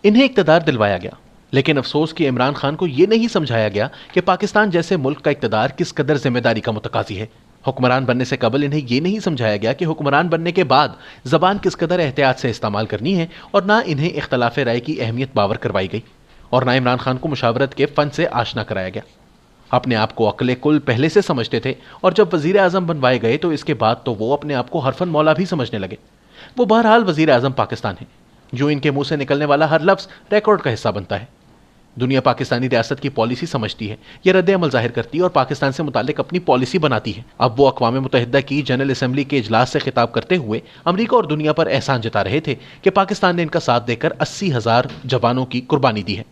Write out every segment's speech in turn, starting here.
انہیں اقتدار دلوایا گیا، لیکن افسوس کہ عمران خان کو یہ نہیں سمجھایا گیا کہ پاکستان جیسے ملک کا اقتدار کس قدر ذمہ داری کا متقاضی ہے۔ حکمران بننے سے قبل انہیں یہ نہیں سمجھایا گیا کہ حکمران بننے کے بعد زبان کس قدر احتیاط سے استعمال کرنی ہے، اور نہ انہیں اختلاف رائے کی اہمیت باور کروائی گئی، اور نہ عمران خان کو مشاورت کے فن سے آشنا کرایا گیا۔ اپنے آپ کو عقل کل پہلے سے سمجھتے تھے، اور جب وزیر اعظم بنوائے گئے تو اس کے بعد تو وہ اپنے آپ کو حرفن مولا بھی سمجھنے لگے۔ وہ بہرحال وزیر اعظم پاکستان ہیں، جو ان کے منہ سے نکلنے والا ہر لفظ ریکارڈ کا حصہ بنتا ہے۔ دنیا پاکستانی ریاست کی پالیسی سمجھتی ہے، یہ رد عمل ظاہر کرتی ہے اور پاکستان سے متعلق اپنی پالیسی بناتی ہے۔ اب وہ اقوام متحدہ کی جنرل اسمبلی کے اجلاس سے خطاب کرتے ہوئے امریکہ اور دنیا پر احسان جتا رہے تھے کہ پاکستان نے ان کا ساتھ دے کر 80,000 جوانوں کی قربانی دی ہے۔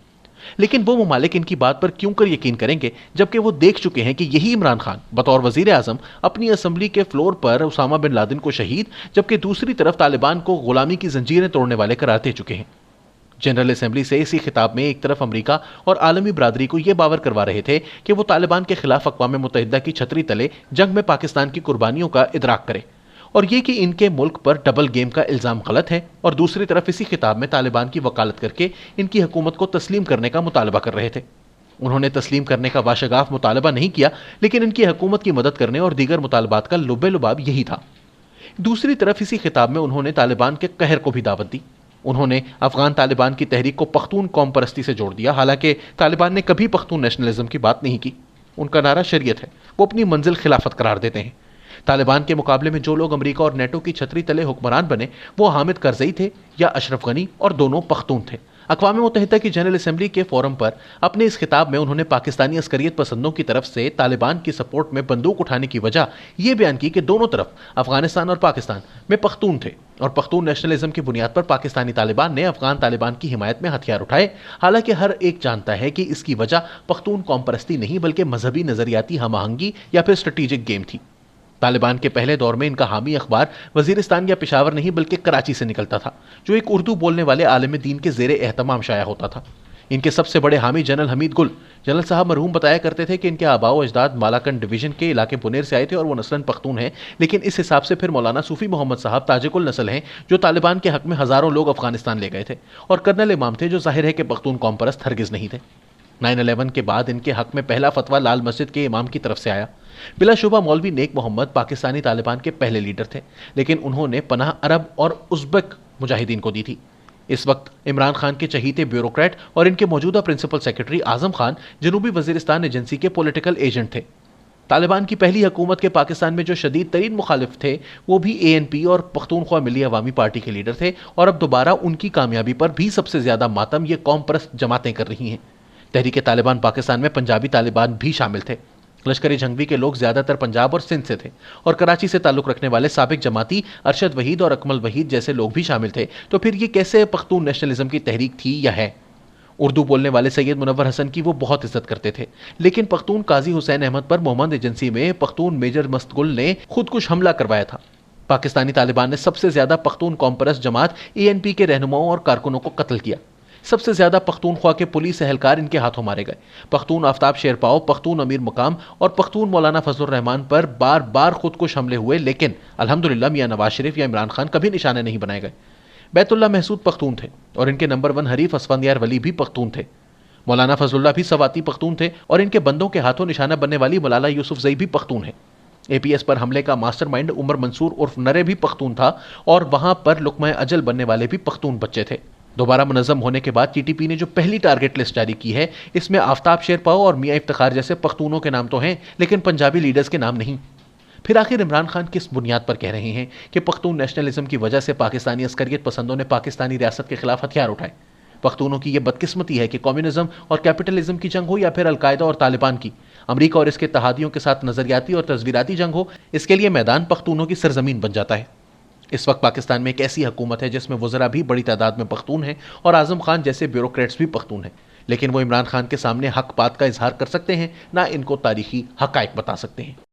لیکن وہ ممالک ان کی بات پر کیوں کر یقین کریں گے جبکہ وہ دیکھ چکے ہیں کہ یہی عمران خان بطور وزیر اعظم اپنی اسمبلی کے فلور پر اسامہ بن لادن کو شہید، جبکہ دوسری طرف طالبان کو غلامی کی زنجیریں توڑنے والے قرار دے چکے ہیں۔ جنرل اسمبلی سے اسی خطاب میں ایک طرف امریکہ اور عالمی برادری کو یہ باور کروا رہے تھے کہ وہ طالبان کے خلاف اقوام متحدہ کی چھتری تلے جنگ میں پاکستان کی قربانیوں کا ادراک کرے، اور یہ کہ ان کے ملک پر ڈبل گیم کا الزام غلط ہے، اور دوسری طرف اسی خطاب میں طالبان کی وکالت کر کے ان کی حکومت کو تسلیم کرنے کا مطالبہ کر رہے تھے۔ انہوں نے تسلیم کرنے کا واشگاف مطالبہ نہیں کیا، لیکن ان کی حکومت کی مدد کرنے اور دیگر مطالبات کا لب لباب یہی تھا۔ دوسری طرف اسی خطاب میں انہوں نے طالبان کے قہر کو بھی دعوت دی۔ انہوں نے افغان طالبان کی تحریک کو پختون قوم پرستی سے جوڑ دیا، حالانکہ طالبان نے کبھی پختون نیشنلزم کی بات نہیں کی۔ ان کا نعرہ شریعت ہے، وہ اپنی منزل خلافت قرار دیتے ہیں۔ طالبان کے مقابلے میں جو لوگ امریکہ اور نیٹو کی چھتری تلے حکمران بنے وہ حامد کرزئی تھے یا اشرف غنی، اور دونوں پختون تھے۔ اقوام متحدہ کی جنرل اسمبلی کے فورم پر اپنے اس خطاب میں انہوں نے پاکستانی عسکریت پسندوں کی طرف سے طالبان کی سپورٹ میں بندوق اٹھانے کی وجہ یہ بیان کی کہ دونوں طرف افغانستان اور پاکستان میں پختون تھے، اور پختون نیشنلزم کی بنیاد پر پاکستانی طالبان نے افغان طالبان کی حمایت میں ہتھیار اٹھائے، حالانکہ ہر ایک جانتا ہے کہ اس کی وجہ پختون قوم پرستی نہیں بلکہ مذہبی نظریاتی ہم آہنگی یا پھر اسٹریٹجک گیم تھی۔ طالبان کے پہلے دور میں ان کا حامی اخبار وزیرستان یا پشاور نہیں بلکہ کراچی سے نکلتا تھا، جو ایک اردو بولنے والے عالم دین کے زیر اہتمام شائع ہوتا تھا۔ ان کے سب سے بڑے حامی جنرل حمید گل، جنرل صاحب مرحوم بتایا کرتے تھے کہ ان کے آباء و اجداد مالاکنڈ ڈویژن کے علاقے بنیر سے آئے تھے اور وہ نسلاً پختون ہیں، لیکن اس حساب سے پھر مولانا صوفی محمد صاحب تاجک النسل ہیں، جو طالبان کے حق میں ہزاروں لوگ افغانستان لے گئے تھے، اور کرنل امام تھے، جو ظاہر ہے کہ پختون قوم پرست ہرگز نہیں تھے۔ 9/11 کے بعد ان کے حق میں پہلا فتویٰ لال مسجد کے امام کی طرف سے آیا۔ بلا شبہ مولوی نیک محمد پاکستانی طالبان کے پہلے لیڈر تھے، لیکن انہوں نے پناہ عرب اور ازبک مجاہدین کو دی تھی۔ اس وقت عمران خان کے چہیتے بیوروکریٹ اور ان کے موجودہ پرنسپل سیکرٹری اعظم خان جنوبی وزیرستان ایجنسی کے پولیٹیکل ایجنٹ تھے۔ طالبان کی پہلی حکومت کے پاکستان میں جو شدید ترین مخالف تھے وہ بھی ANP اور پختونخوا ملی عوامی پارٹی کے لیڈر تھے، اور اب دوبارہ ان کی کامیابی پر بھی سب سے زیادہ ماتم یہ قوم پرست جماعتیں کر رہی ہیں۔ تحریک طالبان پاکستان میں پنجابی طالبان بھی شامل تھے۔ لشکر جھنگوی کے لوگ زیادہ تر پنجاب اور سندھ سے تھے، اور کراچی سے تعلق رکھنے والے سابق جماعتی ارشد وحید اور اکمل وحید جیسے لوگ بھی شامل تھے۔ تو پھر یہ کیسے پختون نیشنلزم کی تحریک تھی یا ہے؟ اردو بولنے والے سید منور حسن کی وہ بہت عزت کرتے تھے، لیکن پختون قاضی حسین احمد پر محمد ایجنسی میں پختون میجر مستگل نے خودکش حملہ کروایا تھا۔ پاکستانی طالبان نے سب سے زیادہ پختون قوم پرست جماعت ANP کے رہنماؤں اور کارکنوں کو قتل کیا۔ سب سے زیادہ پختونخوا کے پولیس اہلکار ان کے ہاتھوں مارے گئے۔ پختون آفتاب شیرپاؤ، پختون امیر مقام اور پختون مولانا فضل الرحمان پر بار بار خودکش حملے ہوئے، لیکن الحمدللہ میاں نواز شریف یا عمران خان کبھی نشانے نہیں بنائے گئے۔ بیت اللہ محسود پختون تھے، اور ان کے نمبر 1 حریف اسفندیار ولی بھی پختون تھے۔ مولانا فضل اللہ بھی سواتی پختون تھے، اور ان کے بندوں کے ہاتھوں نشانہ بننے والی ملالہ یوسف زئی بھی پختون ہے۔ APS پر حملے کا ماسٹر مائنڈ عمر منصور عرف نرے بھی پختون تھا، اور وہاں پر لقمہ اجل بننے والے بھی پختون بچے تھے۔ دوبارہ منظم ہونے کے بعد TTP نے جو پہلی ٹارگٹ لسٹ جاری کی ہے، اس میں آفتاب شیرپاؤ اور میاں افتخار جیسے پختونوں کے نام تو ہیں، لیکن پنجابی لیڈرز کے نام نہیں۔ پھر آخر عمران خان کس بنیاد پر کہہ رہے ہیں کہ پختون نیشنلزم کی وجہ سے پاکستانی عسکریت پسندوں نے پاکستانی ریاست کے خلاف ہتھیار اٹھائے؟ پختونوں کی یہ بدقسمتی ہے کہ کمیونزم اور کیپٹلزم کی جنگ ہو یا پھر القاعدہ اور طالبان کی، امریکہ اور اس کے اتحادیوں کے ساتھ نظریاتی اور تصویراتی جنگ ہو، اس کے لیے میدان پختونوں کی سرزمین بن جاتا ہے۔ اس وقت پاکستان میں ایک ایسی حکومت ہے جس میں وزراء بھی بڑی تعداد میں پختون ہیں، اور اعظم خان جیسے بیوروکریٹس بھی پختون ہیں، لیکن وہ عمران خان کے سامنے حق بات کا اظہار کر سکتے ہیں، نہ ان کو تاریخی حقائق بتا سکتے ہیں۔